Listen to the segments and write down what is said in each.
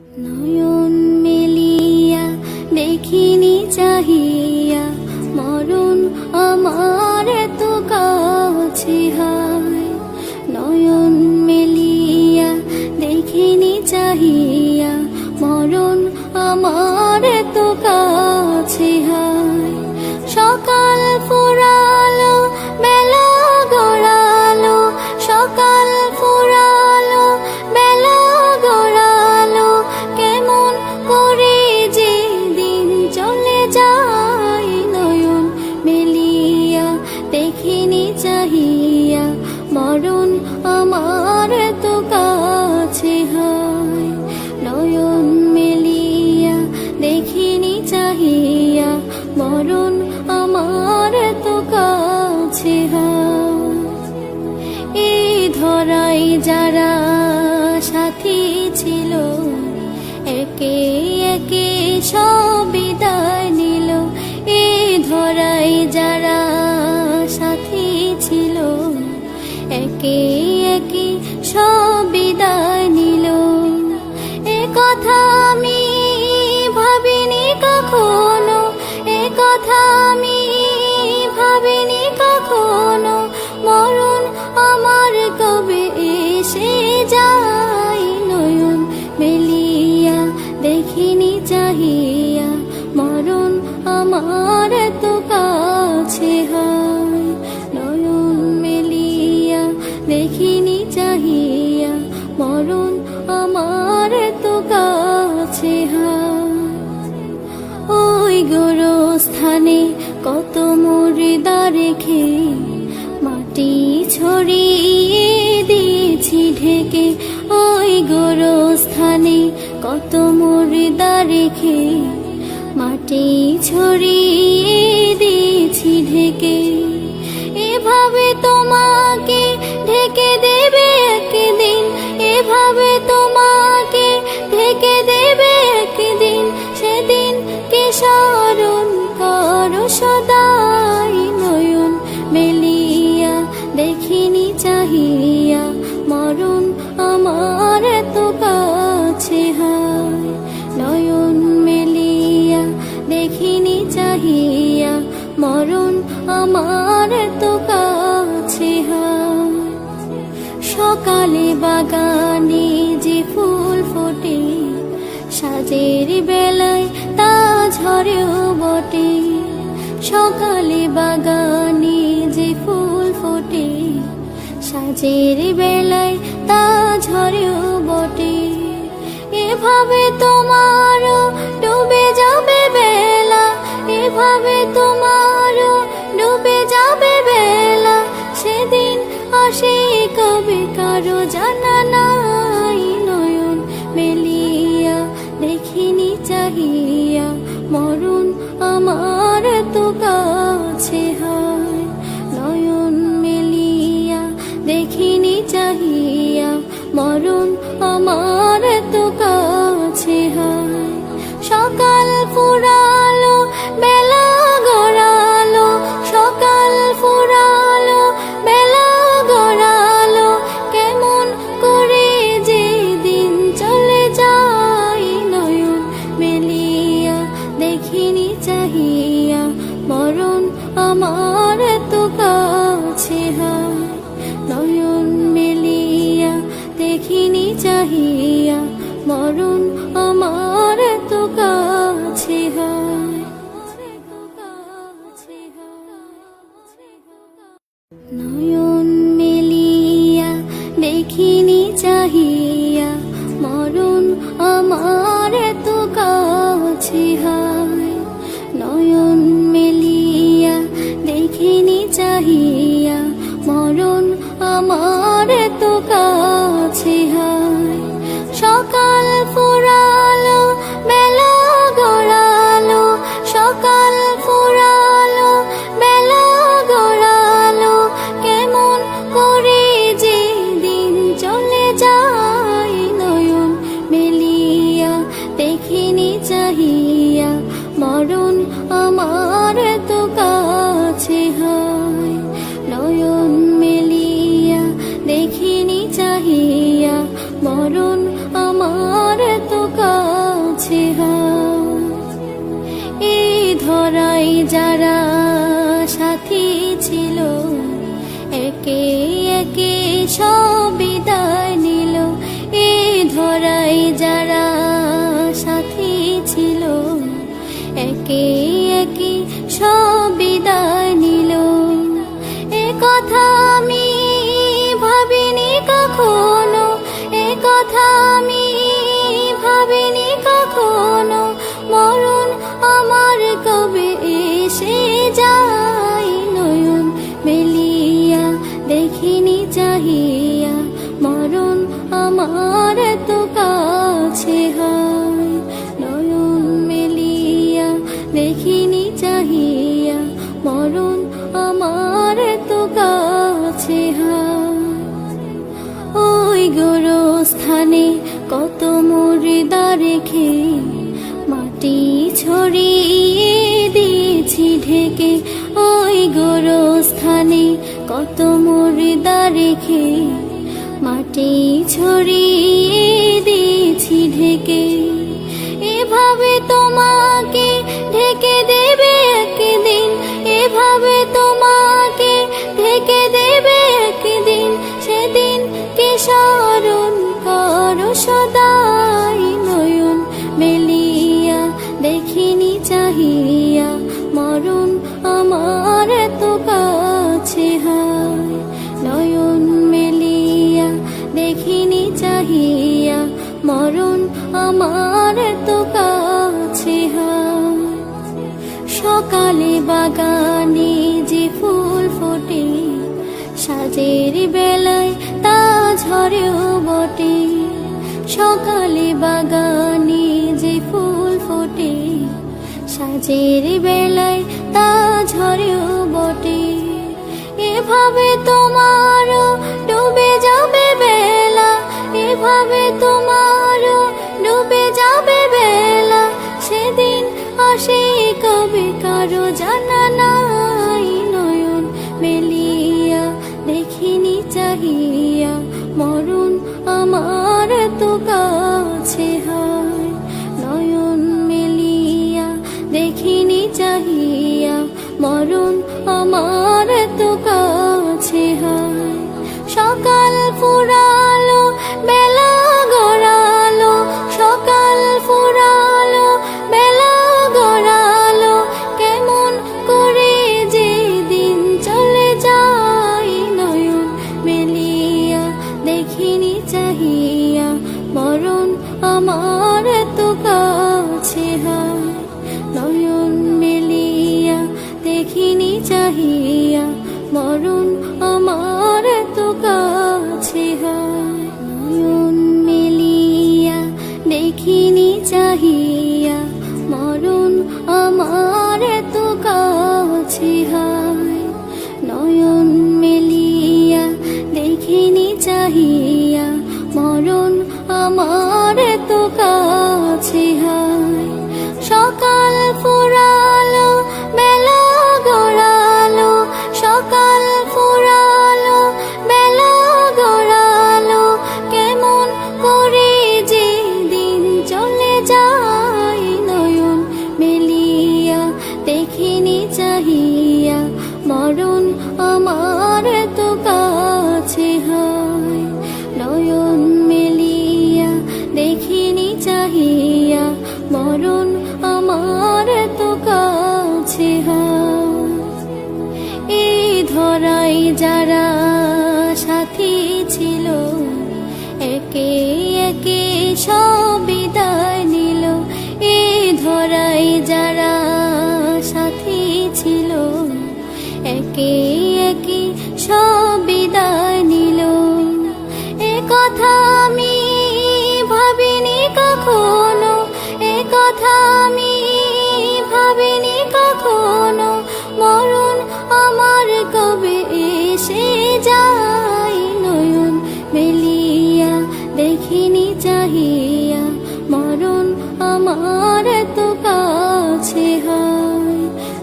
নয়ন মেলিয়া দেখিনি চাহিয়া মরণ আমার এত কাছে হায়। নয়ন মেলিয়া দেখিনি চাহিয়া মরণ আমার এত কাছে হায়। সকাল ফুরালো বেলা গড়ালো, সকাল ফুরালো বেলা গড়ালো, কেমন করে যে দিন চলে যায়। নয়ন মেলিয়া দেখিনি চাহিয়া মরণ আমার এত কাছে হায়। নয়ন মেলিয়া দেখিনি চাহিয়া মরণ আমার এত কাছে হায়। এই ধরাই যারা সাথী ছিল, একে একে সব বিদায় নিল। এই ধরাই যারা সাথী ছিল, একে একে সব বিদায় নিল। এ কথা আমি ভাবিনি কখনো, এ কথা আমি ভাবিনি কখনো, মরণ আমার কবে এসে যায়। নয়ন মেলিয়া দেখিনি চাহিয়া মরণ আমার এত কাছে হায়। নয়ন মেলিয়া দেখিনি চাহিয়া মরণ আমার এত কাছে হায়। ওই গোরস্থানে কত মুর্দা রেখে মাটি ছড়িয়ে দিয়েছি ঢেকে। ওই গোরস্থানে কত মুর্দা রেখে মাটি ছড়িয়ে দিয়েছি ঢেকে। এভাবে তোমাকে ঢেকে দেবে একদিন, এভাবে তোমাকে ঢেকে দেবে একদিন, সেদিন কে স্মরণ করো সদাই। নয়ন মেলিয়া দেখিনি চাহিয়া মরণ আমার এত কাছে হায়। নয়ন মেলিয়া দেখিনি চাহিয়া মরণ আমার এত কাছে হায়। সকালে বাগানে যে ফুল ফোটে, সাজের বেলায় তা ঝরেও বটে। সকালে বাগানে যে ফুল ফোটে, সাজের বেলায় তা ঝরেও বটে। এভাবে তোমারও ডুবে যাবে বেলা, এভাবে তোমারও ডুবে যাবে বেলা, সেদিন আসে কবে কারো জানা নাই। নয়ন মেলিয়া দেখিনি চাহিয়া মরণ আমার এত কাছে হায়। নয়ন মেলিয়া দেখিনি চাহিয়া মরণ আমার এত কাছে হায়। সকাল ফুরালো বেলা গড়ালো, সকাল ফুরালো বেলা গড়ালো, কেমন করে যে দিন চলে যায়। নয়ন মেলিয়া দেখিনি চাহিয়া মরণ আমার এত কাছে হায়। নয়ন মেলিয়া দেখিনি চাহিয়া মরণ আমার এত কাছে হায়। নয়ন মেলিয়া দেখিনি চাহিয়া মরণ আমার এত কাছে হায়। নয়ন মেলিয়া দেখিনি চাহিয়া মরণ আমার এত কাছে হায়। সকাল ফুরালো বেলা গড়ালো, সকাল ফুরালো বেলা গড়ালো, কেমন করে যে দিন চলে যায়। নয়ন মেলিয়া দেখিনি চাহিয়া মরণ আমার এত কাছে হায়। নয়ন মেলিয়া দেখিনি চাহিয়া মরণ আমার এত কাছে হয়। এই ধরাই যারা সাথী ছিল, একে একে সব বিদায় নিল। এই ধরাই যারা সাথী ছিল, একে একে সব বিদায় নিল। এ কথা আমি ভাবিনি কখনো, এ কথা আমি ভাবিনি কখনো। মরণ আমার কবে এসে যায়, নয়ন মেলিয়া দেখিনি চাহিয়া। মরণ আমার তো কাছে হয়, নয়ন মেলিয়া দেখিনি চাহিয়া। মরণ আমার তো কাছে হয়। ওই গোরস্থানে কত মুর্দা রেখে মাটি ছড়িয়ে দিয়েছি ঢেকে। ওই গোরস্থানে কত মুর্দা রেখে মাটি ছড়িয়ে দিয়েছি ঢেকে। এভাবে তোমাকে ঢেকে দেবে একদিন, এভাবে তোমাকে ঢেকে দেবে একদিন। সেদিন কে স্মরণ করো সদাই, নয়ন মেলিয়া দেখিনি চাহিয়া। মরণ আমার তো কাছে হয়, নয়ন মেলিয়া দেখিনি চাহিয়া। মরণ আমার তো কাছে হয়। সকালে বাগানে যে ফুল ফোটে, সাজের বেলায় তা ঝরেও বটে। সকালে বাগানে যে ফুল ফোটে, সাজের বেলায় তা ঝরেও বটে। এভাবে তোমারও ডুবে যাবে বেলা, এভাবে তোমারও ডুবে যাবে বেলা। সেদিন আসে কবে কারো জানা নাই, নয়ন মেলিয়া দেখিনি চাহিয়া। মরণ আমার তো কাছে হয়, নয়ন মেলিয়া দেখিনি চাহিয়া। মরণ আমার তো কাছে হয়। সকাল ফুরালো বেলা গড়ালো, সকাল ফুরালো বেলা গড়ালো। কেমন করে যে দিন চলে যায়, নয়ন মেলিয়া দেখিনি চাহিয়া। মরণ আমার তো কাছে হয়, নয়ন মেলিয়া দেখিনি চাহিয়া। মরণ আমার তো কাছে হয়, নয়ন মেলিয়া দেখিনি চাহিয়া। মরণ আমার তো কাছে হয়, নয়ন মেলিয়া দেখিনি চাহিয়া। মরণ আমার তো কাছে হয়। সকাল ফুরালো বেলা গড়ালো, সকাল ফুরালো বেলা গড়ালো। কেমন করে যে দিন চলে যায়, নয়ন মেলিয়া দেখিনি চাহিয়া। মরণ আমার তো কাছে হয়, নয়ন মেলিয়া দেখিনি চাহিয়া। মরণ আমার তো কাছে হয়। এই ধরাই যারা সাথী ছিল, একে একে সব বিদায় নিল। এই ধরাই যারা সাথী ছিল, একে একে সব বিদায় নিল। এ কথা আমি ভাবিনি কখনো, এ কথা আমি ভাবিনি কখনো। মরণ আমার কবে এসে যায়, নয়ন মেলিয়া দেখিনি চাহিয়া। মরণ আমার তো কাছে হয়,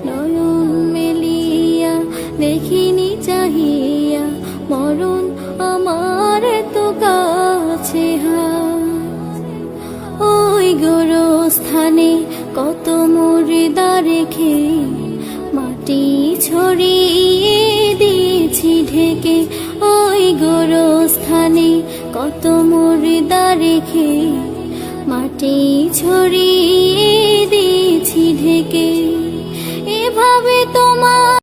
নয়ন মেলিয়া দেখিনি চাহিয়া। মরণ আমার তো কাছে হয়। ওই গরু স্থানে কত মুর্দা রেখে মাটি ছড়িয়ে দিয়েছি ঢেকে। ওই গোরস্থানে কত মুর্দা রেখে মাটি ছড়িয়ে দিয়েছি ঢেকে।